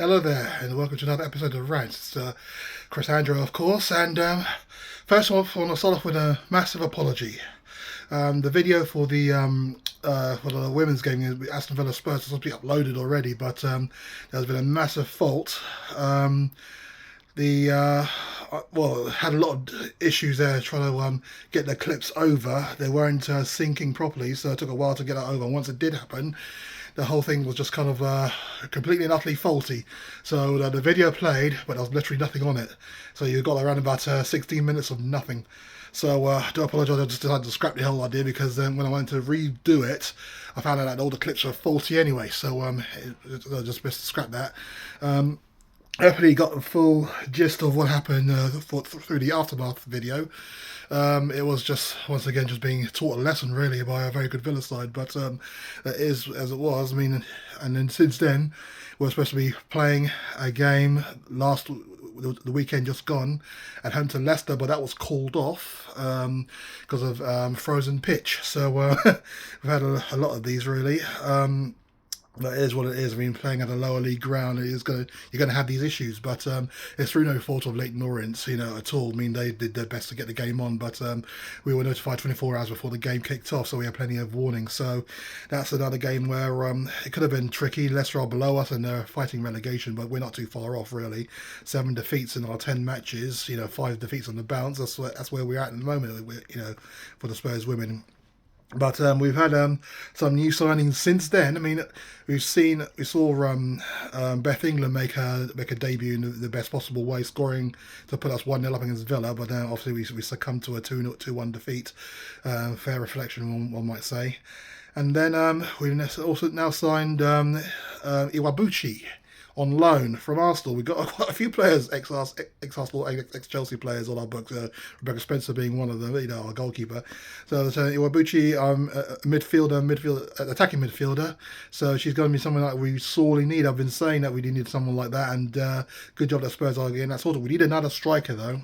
Hello there, and welcome to another episode of Rantz. It's Chris Andrew, of course, and first off, I want to start off with a massive apology. The video for the women's game, Aston Villa Spurs, is supposed to be uploaded already, but there's been a massive fault. The well, had a lot of issues there trying to get the clips over. They weren't syncing properly, so it took a while to get that over. And once it did happen, the whole thing was just kind of completely and utterly faulty. So the video played, but there was literally nothing on it. So you got around about 16 minutes of nothing. So I do apologise, I just decided to scrap the whole idea because then when I went to redo it, I found out that all the clips were faulty anyway. So I just missed to scrap that. Hopefully you got the full gist of what happened through the aftermath video. It was just, once again, just being taught a lesson really by a very good Villa side, but that is as it was. I mean, and then since then, we're supposed to be playing a game the weekend just gone at home to Leicester, but that was called off because of frozen pitch. So we've had a lot of these really. That is what it is. I mean, playing at a lower league ground, you're going to have these issues, but it's through no fault of Leyton Orient, at all. I mean, they did their best to get the game on, but we were notified 24 hours before the game kicked off, so we had plenty of warning. So that's another game where it could have been tricky. Leicester are below us and they're fighting relegation, but we're not too far off really. 7 defeats in our 10 matches, 5 defeats on the bounce. That's where we're at the moment. For the Spurs women. But we've had some new signings since then. I mean, we saw Beth England make a debut in the best possible way, scoring to put us 1-0 up against Villa. But then obviously we succumbed to a 2-1 defeat. Fair reflection, one might say. And then we've also now signed Iwabuchi on loan from Arsenal. We've got quite a few players, ex-Arsenal, ex-Chelsea players on our books, Rebecca Spencer being one of them, our goalkeeper. So Iwabuchi, attacking midfielder. So she's going to be someone that we sorely need. I've been saying that we need someone like that, and good job that Spurs are getting that sorted. We need another striker, though.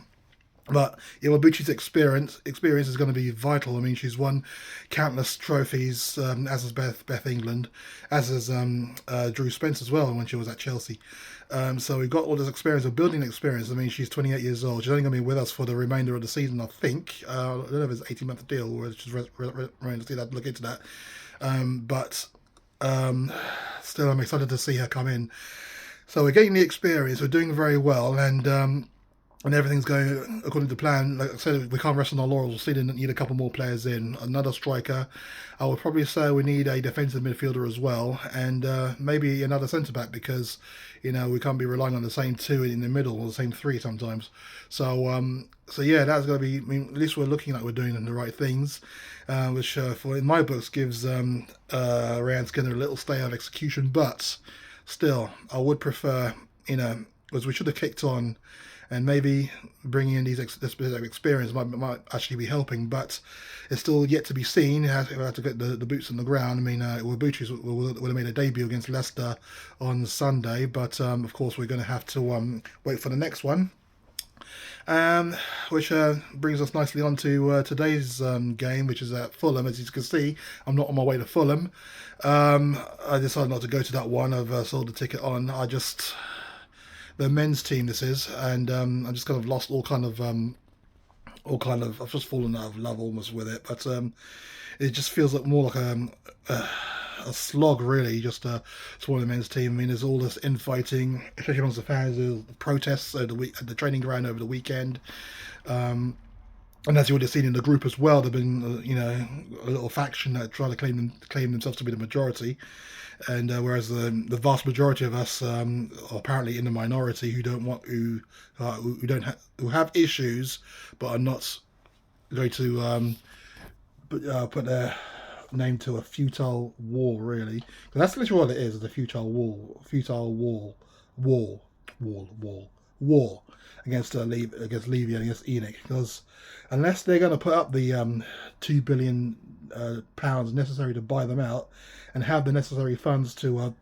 But Iwabuchi's experience is going to be vital. I mean, she's won countless trophies, as has Beth England, as has Drew Spence as well when she was at Chelsea. So we've got all this experience of building experience. I mean, she's 28 years old. She's only going to be with us for the remainder of the season, I think. I don't know if it's an 18-month deal or it's just look into that. But still, I'm excited to see her come in. So we're getting the experience. We're doing very well, and everything's going according to plan. Like I said, we can't rest on our laurels. We still need a couple more players in. Another striker. I would probably say we need a defensive midfielder as well, and maybe another centre-back because, we can't be relying on the same two in the middle or the same three sometimes. So yeah, that's going to be, I mean, at least we're looking like we're doing the right things, which in my books gives Rantz Skinner a little stay of execution, but still, I would prefer, because we should have kicked on. And maybe bringing in this experience might actually be helping, but it's still yet to be seen. We have to get the boots on the ground. I mean, Iwabuchi would have made a debut against Leicester on Sunday, but of course we're going to have to wait for the next one. Which brings us nicely on to today's game, which is at Fulham. As you can see, I'm not on my way to Fulham. I decided not to go to that one. I've sold the ticket on. The men's team this is, and I just kind of lost all kind of I've just fallen out of love almost with it, but it just feels like more like a slog really, just to support the men's team. I mean, there's all this infighting, especially amongst the fans. There's protests at the training ground over the weekend, and as you would have seen in the group as well, there've been a little faction that try to claim themselves to be the majority. And whereas the vast majority of us are apparently in the minority who have issues but are not going to put their name to a futile war, really, because that's literally what it is. It's a futile war against Levy and against ENIC, because unless they're going to put up the £2 billion necessary to buy them out and have the necessary funds to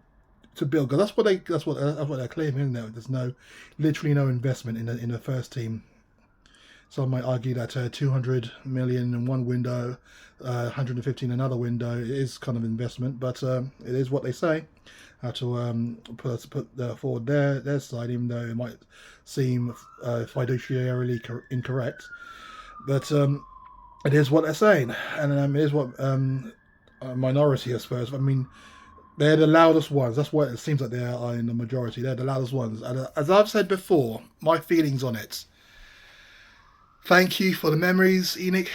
build, because that's what they're claiming, isn't it? There's literally no investment in the first team. Some might argue that 200 million in one window, 115 in another window is kind of investment, but it is what they say. how to put forward their side, even though it might seem fiduciarily incorrect. But it is what they're saying, and it is what a minority, I suppose. I mean, they're the loudest ones. That's what it seems like they are in the majority. They're the loudest ones. And as I've said before, my feelings on it. Thank you for the memories, ENIC,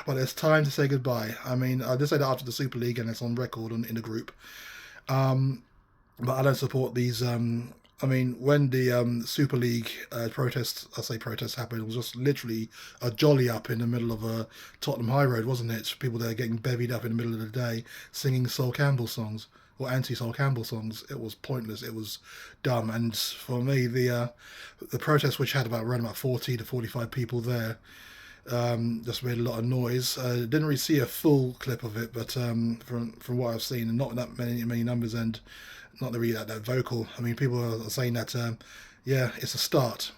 but it's time to say goodbye. I mean, I did say that after the Super League, and it's on record in the group. But I don't support these. I mean, when the Super League protests happened, it was just literally a jolly up in the middle of Tottenham High Road, wasn't it? People there getting bevied up in the middle of the day, singing Sol Campbell songs or anti-Sol Campbell songs. It was pointless. It was dumb. And for me, the protest, which had around about 40 to 45 people there, just made a lot of noise. Didn't really see a full clip of it, but from what I've seen, and not that many numbers, and not really that vocal. I mean, people are saying that, yeah, it's a start.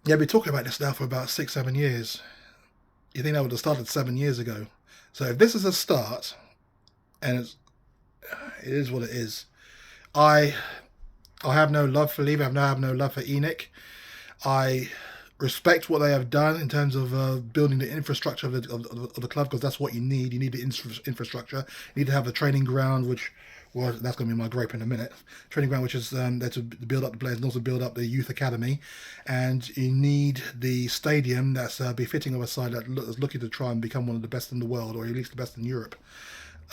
Yeah, I've been talking about this now for about 6-7 years. You think that would have started 7 years ago? So if this is a start, and it is what it is, I have no love for Levy. I have no love for ENIC. I respect what they have done in terms of building the infrastructure of the club, because that's what you need. You need the infrastructure. You need to have a training ground, which, well, that's going to be my gripe in a minute. Training ground, which is there to build up the players and also build up the youth academy. And you need the stadium that's befitting of a side that is looking to try and become one of the best in the world, or at least the best in Europe.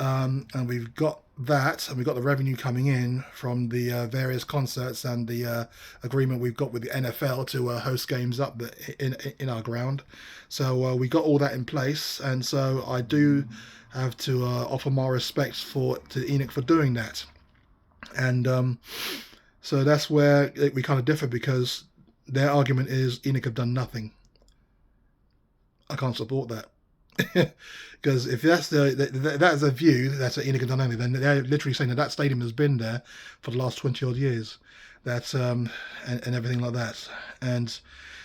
And we've got that, and we've got the revenue coming in from the various concerts and the agreement we've got with the NFL to host games up in our ground. So we got all that in place, and so I do have to offer my respects to ENIC for doing that. And so that's where we kind of differ, because their argument is ENIC have done nothing. I can't support that. Because if that's that is a view that's what ENIC have done anything, then they're literally saying that stadium has been there for the last 20 odd years. That's and everything like that. And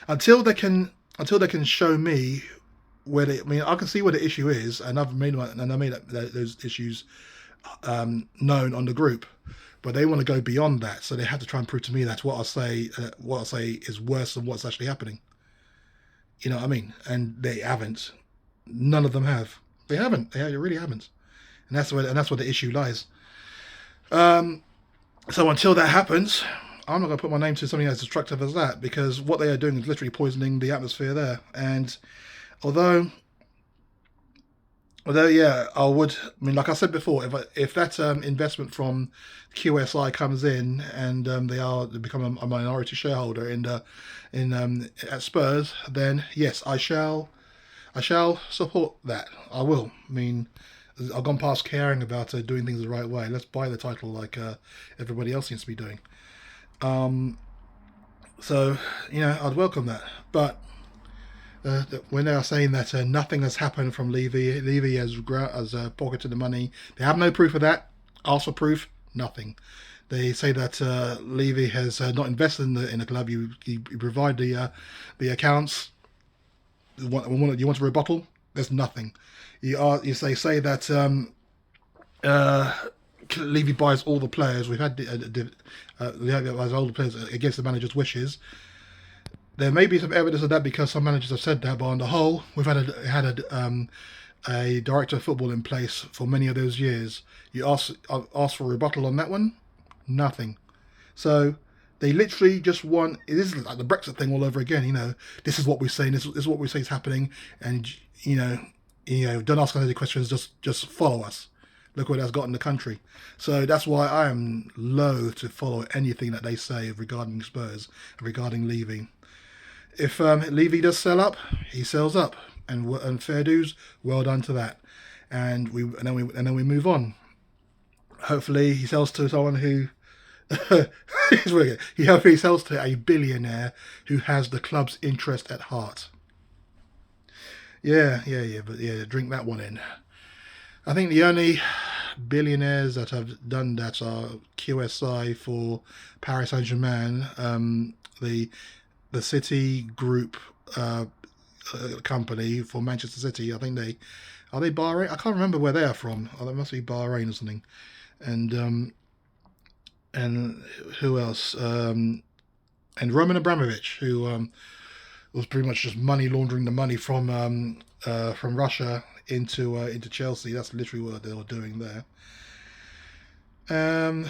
until they can show me where I mean, I can see where the issue is, and I made those issues known on the group. But they want to go beyond that, so they have to try and prove to me that what I say is worse than what's actually happening. You know what I mean? And they haven't. None of them have. They haven't. They really haven't. And that's where the issue lies. So until that happens, I'm not going to put my name to something as destructive as that, because what they are doing is literally poisoning the atmosphere there. And although yeah, I mean, like I said before, if that investment from QSI comes in, and they become a minority shareholder at Spurs, then yes, I shall support that. I will. I mean, I've gone past caring about doing things the right way. Let's buy the title like everybody else seems to be doing. So, you know, I'd welcome that. But when they are saying that nothing has happened from Levy has pocketed the money, they have no proof of that. Ask for proof, nothing. They say that Levy has not invested in the club. You provide the accounts. You want a rebuttal? There's nothing. You say that Levy buys all the players. We've had buys all the players against the manager's wishes. There may be some evidence of that, because some managers have said that, but on the whole, we've had a director of football in place for many of those years. You ask for a rebuttal on that one, nothing. So they literally just want. It is like the Brexit thing all over again. You know, this is what we're saying. This is what we say is happening, and you know, don't ask any questions. Just follow us. Look what that's got in the country. So that's why I am loath to follow anything that they say regarding Spurs, regarding Levy. If Levy does sell up, he sells up, and fair dues, well done to that, and then we move on. Hopefully, he sells to someone who he sells to a billionaire who has the club's interest at heart. Yeah, but drink that one in. I think the only billionaires that have done that are QSI for Paris Saint-Germain, the City Group company for Manchester City. I think are they Bahrain? I can't remember where they are from. Oh, they must be Bahrain or something. and who else? And Roman Abramovich, who was pretty much just money laundering the money from Russia into Chelsea. That's literally what they were doing there. You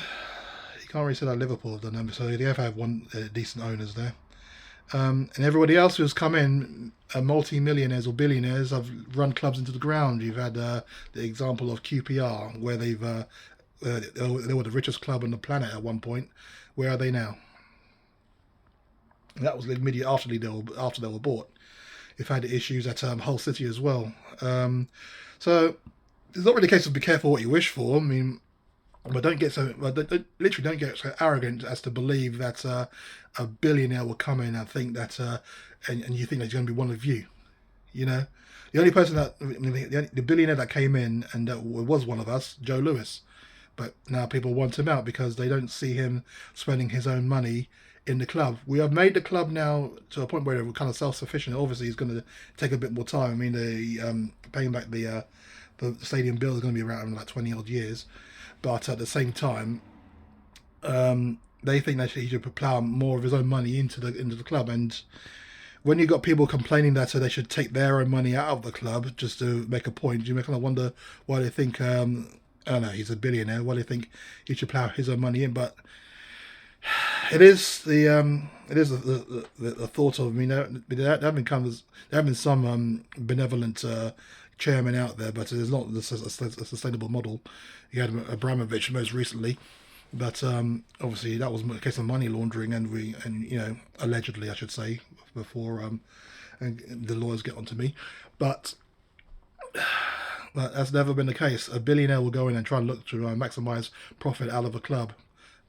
can't really say that Liverpool have done them, so they have had one decent owners there. And everybody else who's come in, multi-millionaires or billionaires, have run clubs into the ground. You've had the example of QPR, where they were the richest club on the planet at one point. Where are they now? And that was immediately after they were bought. You've had issues at Hull City as well. So it's not really a case of be careful what you wish for. I mean, but literally don't get so arrogant as to believe that a billionaire will come in and think that, and you think that he's going to be one of you. You know, the only person the billionaire that came in and that was one of us, Joe Lewis. But now people want him out because they don't see him spending his own money in the club. We have made the club now to a point where we're kind of self-sufficient. Obviously, it's going to take a bit more time. I mean, paying back the stadium bill is going to be around like 20 odd years. But at the same time, they think that he should plough more of his own money into the club. And when you've got people complaining that they should take their own money out of the club just to make a point, you kind of wonder why they think, I don't know, he's a billionaire, why they think he should plough his own money in. But it is the thought of, I mean, there have been some benevolent chairman out there, but it's not a sustainable model. You had Abramovich most recently, but obviously that was a case of money laundering, and allegedly, I should say, before and the lawyers get onto me, but that's never been the case. A billionaire will go in and try and look to maximize profit out of a club,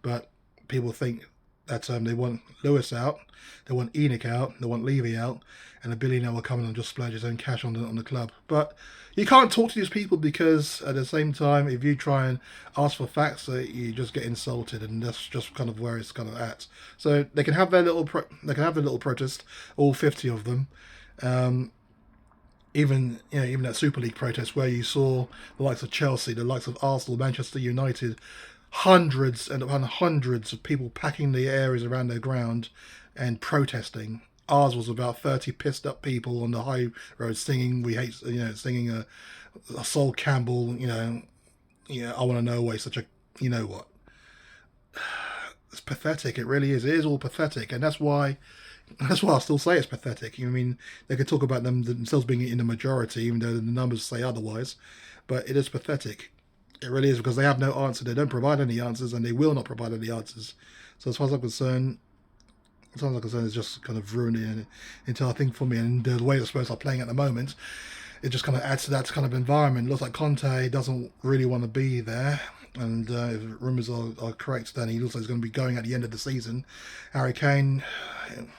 but people think that they want Lewis out, they want ENIC out, they want Levy out, and a billionaire will come in and just splurge his own cash on the club. But you can't talk to these people, because at the same time, if you try and ask for facts, you just get insulted, and that's just kind of where it's kind of at. So they can have their little protest, all 50 of them. Even that Super League protest where you saw the likes of Chelsea, the likes of Arsenal, Manchester United, hundreds and hundreds of people packing the areas around their ground and protesting. Ours was about 30 pissed up people on the high road singing "We Hate," singing a Sol Campbell, I want to know why such a, what. It's pathetic. It really is. It is all pathetic, and that's why I still say it's pathetic. I mean, they could talk about themselves being in the majority, even though the numbers say otherwise, but it is pathetic. It really is, because they have no answer. They don't provide any answers, and they will not provide any answers. So as far as I'm concerned, it's just kind of ruining the entire thing for me. And the way the Spurs are playing at the moment, it just kind of adds to that kind of environment. It looks like Conte doesn't really want to be there. And if rumours are correct, then he looks like he's going to be going at the end of the season. Harry Kane,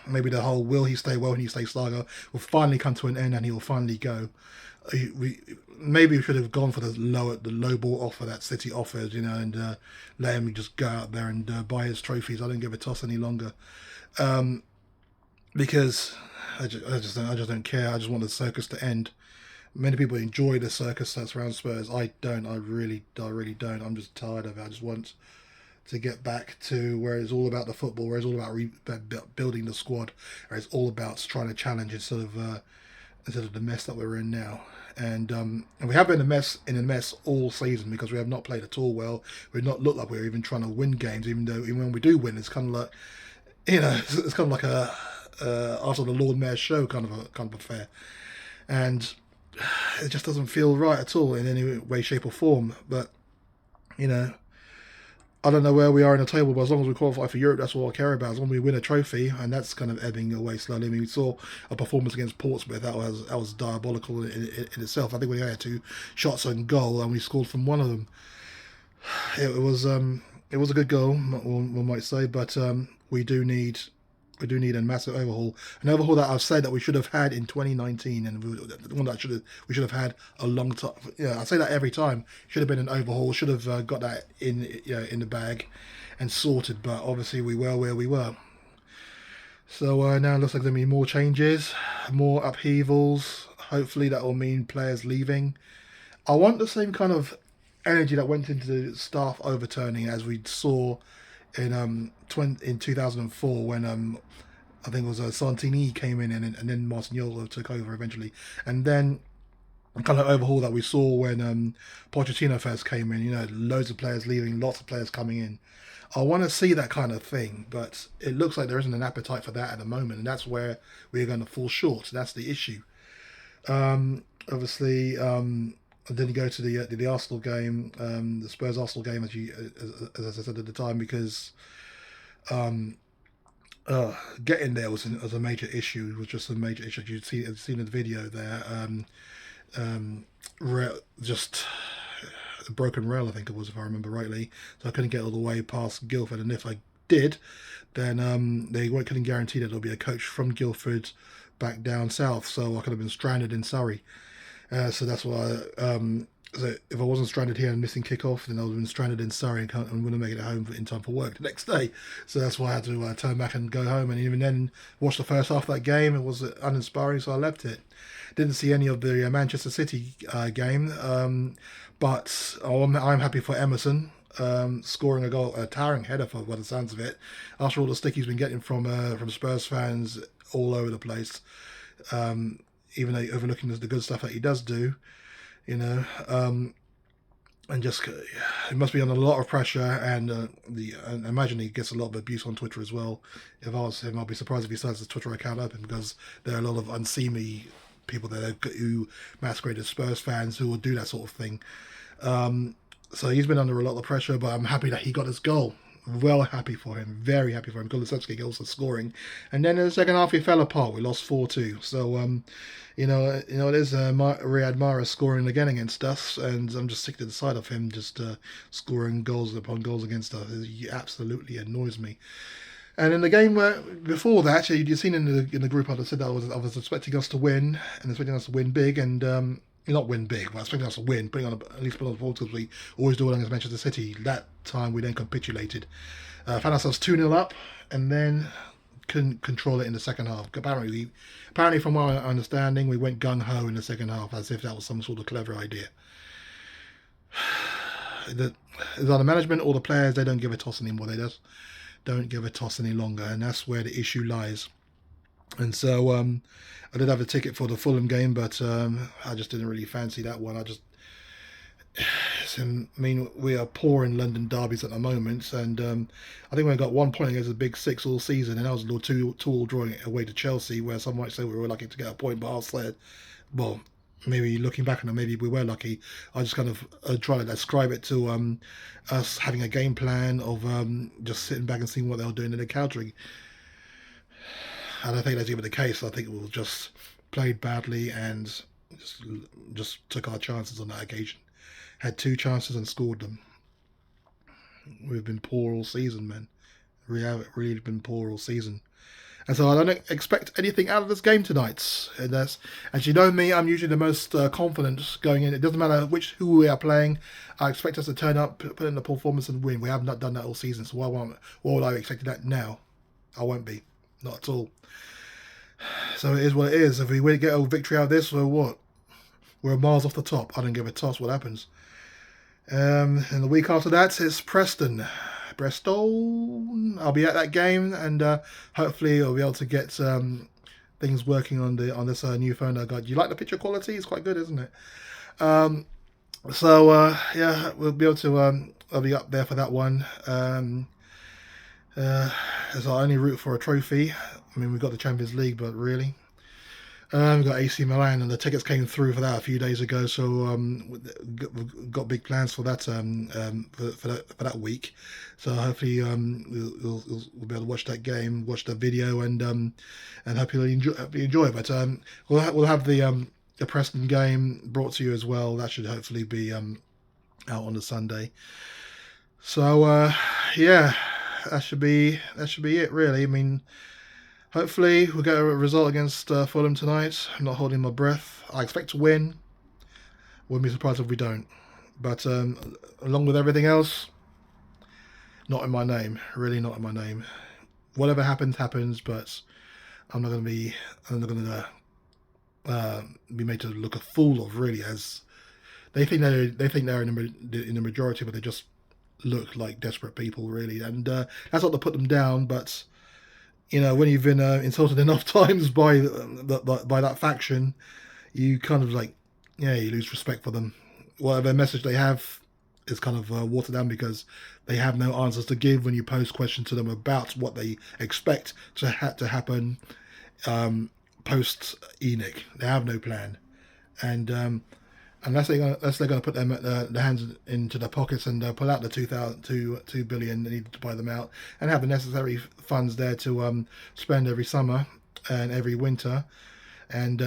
maybe the whole will he stay, won't he stay saga will finally come to an end, and he will finally go. Maybe we should have gone for the low ball offer that City offered, and let him just go out there and buy his trophies. I don't give a toss any longer, because I just don't care. I just want the circus to end. Many people enjoy the circus that's around Spurs. I don't. I really don't. I'm just tired of it. I just want to get back to where it's all about the football, where it's all about building the squad, where it's all about trying to challenge instead of the mess that we're in now. And we have been in a mess all season, because we have not played at all well. We've not looked like we're even trying to win games, even when we do win, it's kind of like, it's kind of like a after the Lord Mayor's show kind of affair, and it just doesn't feel right at all in any way, shape, or form. But I don't know where we are in the table, but as long as we qualify for Europe, that's all I care about. As long as we win a trophy, and that's kind of ebbing away slowly. I mean, we saw a performance against Portsmouth that was diabolical in itself. I think we had 2 shots on goal, and we scored from one of them. It was a good goal, one might say, but we do need a massive overhaul. An overhaul that I've said that we should have had in 2019, and one that we should have had a long time. I say that every time. Should have been an overhaul. Should have got that in the bag and sorted. But obviously we were where we were. So now it looks like there'll be more changes, more upheavals. Hopefully that will mean players leaving. I want the same kind of energy that went into the staff overturning, as we saw in 2004 when I think it was Santini came in, and then Martignolo took over eventually, and then kind of overhaul that we saw when Pochettino first came in. You know, loads of players leaving, lots of players coming in. I want to see that kind of thing, but it looks like there isn't an appetite for that at the moment, and that's where we're going to fall short. That's the issue. Obviously, I didn't go to the Arsenal game, the Spurs Arsenal game, as I said at the time, because getting there was a major issue. It was just a major issue. You'd seen in the video there. Just a broken rail, I think it was, if I remember rightly. So I couldn't get all the way past Guildford, and if I did, then they couldn't guarantee that there'll be a coach from Guildford back down south. So I could have been stranded in Surrey. So that's why. So if I wasn't stranded here and missing kickoff, then I would have been stranded in Surrey and wouldn't make it home in time for work the next day. So that's why I had to turn back and go home. And even then, watch the first half of that game. It was uninspiring, so I left it. Didn't see any of the Manchester City game, but I'm happy for Emerson scoring a goal, a towering header by the sounds of it. After all the stick he's been getting from Spurs fans all over the place, even though overlooking the good stuff that he does do. You know, and just it must be under a lot of pressure, and I imagine he gets a lot of abuse on Twitter as well. If I was him, I'd be surprised if he starts his Twitter account open, because there are a lot of unseemly people there who masquerade as Spurs fans who will do that sort of thing. So he's been under a lot of pressure, but I'm happy that he got his goal. Well happy for him, very happy for him. Kulusevski also scoring, and then in the second half he fell apart. We lost 4-2. So it is Riyad Mahrez scoring again against us, and I'm just sick to the side of him just scoring goals upon goals against us. He absolutely annoys me. And in the game before that, you've seen in the group, I said that I was expecting us to win, and expecting us to win big, and not win big, but expecting us to win, at least put on the ball, because we always do it against Manchester City. That time we then capitulated, found ourselves 2-0 up, and then couldn't control it in the second half. Apparently, from my understanding, we went gung ho in the second half, as if that was some sort of clever idea. It's either management or the players. They don't give a toss anymore. They just don't give a toss any longer, and that's where the issue lies. And so I did have a ticket for the Fulham game, but I just didn't really fancy that one. We are poor in London derbies at the moment, and I think we got 1 point against the Big Six all season, and that was a little two-all drawing it away to Chelsea, where some might say we were lucky to get a point, but I'll say, well, maybe looking back on it, maybe we were lucky. I just kind of try to ascribe it to us having a game plan of just sitting back and seeing what they were doing and then countering. I don't think that's even the case. I think we just played badly and just took our chances on that occasion. Had 2 chances and scored them. We've been poor all season, man. We have really been poor all season. And so I don't expect anything out of this game tonight. And as you know me, I'm usually the most confident going in. It doesn't matter who we are playing. I expect us to turn up, put in the performance and win. We have not done that all season. So why would I expect that now? I won't be. Not at all. So it is what it is. If we get a victory out of this, well, what? We're miles off the top. I don't give a toss what happens. And the week after that, it's Preston. Bristol. I'll be at that game, and hopefully I'll be able to get things working on this new phone I got. Do you like the picture quality? It's quite good, isn't it? Yeah, we'll be able to. I'll be up there for that one. As our only route for a trophy. I mean, we've got the Champions League, but really, we've got AC Milan, and the tickets came through for that a few days ago. So we've got big plans for that for that week. So hopefully we'll be able to watch that game, watch the video, and hopefully enjoy it. But we'll have the Preston game brought to you as well. That should hopefully be out on the Sunday. So yeah. That should be it, really. I mean, hopefully we'll get a result against Fulham tonight. I'm not holding my breath. I expect to win. Wouldn't be surprised if we don't. But along with everything else, not in my name. Really not in my name. Whatever happens. But I'm not going to be made to look a fool of, really, as they think they're in the majority, but they just look like desperate people, really. And that's not to put them down, but when you've been insulted enough times by by that faction, you kind of like, you lose respect for them. Whatever message they have is kind of watered down because they have no answers to give when you pose questions to them about what they expect to happen post ENIC. They have no plan, and unless they're going to put their hands into their pockets and pull out the 2 billion they needed to buy them out, and have the necessary funds there to spend every summer and every winter, and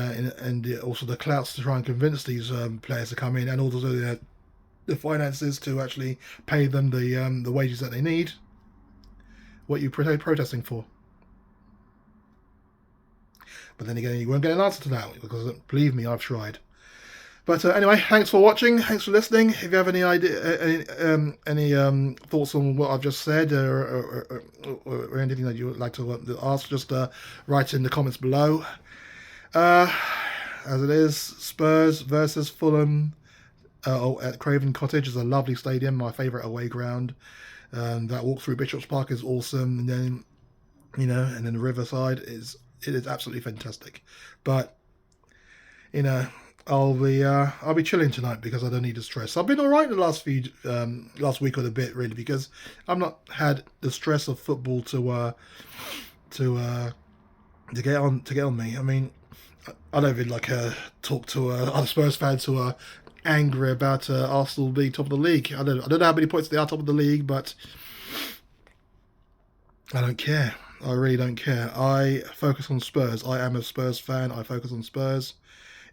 also the clouts to try and convince these players to come in, and also the finances to actually pay them the wages that they need. What are you protesting for? But then again, you won't get an answer to that because, believe me, I've tried. But anyway, thanks for watching. Thanks for listening. If you have any idea, any thoughts on what I've just said, or anything that you would like to ask, just write in the comments below. As it is, Spurs versus Fulham at Craven Cottage is a lovely stadium, my favourite away ground. That walk through Bishop's Park is awesome, and then and then the Riverside is absolutely fantastic. But I'll be chilling tonight because I don't need the stress. I've been all right the last week or a bit, really, because I've not had the stress of football to get on me. I mean, I don't even talk to other Spurs fans who are angry about Arsenal being top of the league. I don't know how many points they are top of the league, but I don't care. I really don't care. I focus on Spurs. I am a Spurs fan. I focus on Spurs.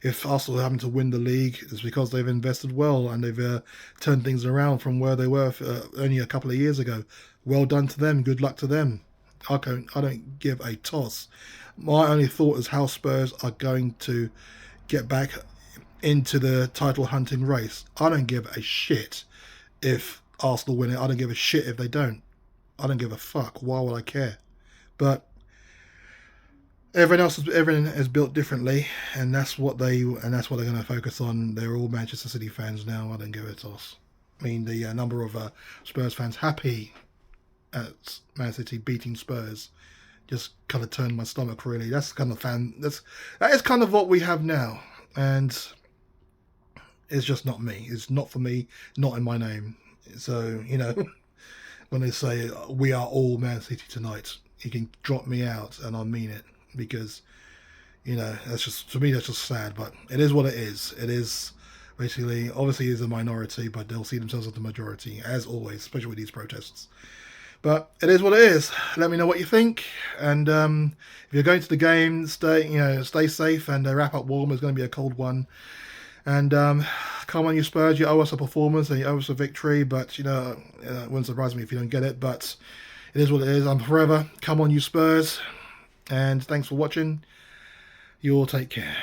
If Arsenal are having to win the league, it's because they've invested well and they've turned things around from where they were only a couple of years ago. Well done to them. Good luck to them. I don't give a toss. My only thought is how Spurs are going to get back into the title hunting race. I don't give a shit if Arsenal win it. I don't give a shit if they don't. I don't give a fuck. Why would I care? But everything is built differently, and that's what they're going to focus on. They're all Manchester City fans now. I don't give a toss. I mean, the number of Spurs fans happy at Man City beating Spurs just kind of turned my stomach, really. That's kind of that is kind of what we have now, and it's just not me. It's not for me, not in my name. So when they say we are all Man City tonight, you can drop me out and I mean it, because that's just, to me, that's just sad. But it is what it is. It is basically, obviously, is a minority, but they'll see themselves as the majority, as always, especially with these protests. But it is what it is. Let me know what you think, and if you're going to the game, stay safe and wrap up warm. It's going to be a cold one, and come on, you Spurs, you owe us a performance and you owe us a victory. But it wouldn't surprise me if you don't get it. But it is what it is. I'm forever. Come on, you Spurs. And thanks for watching. You all take care.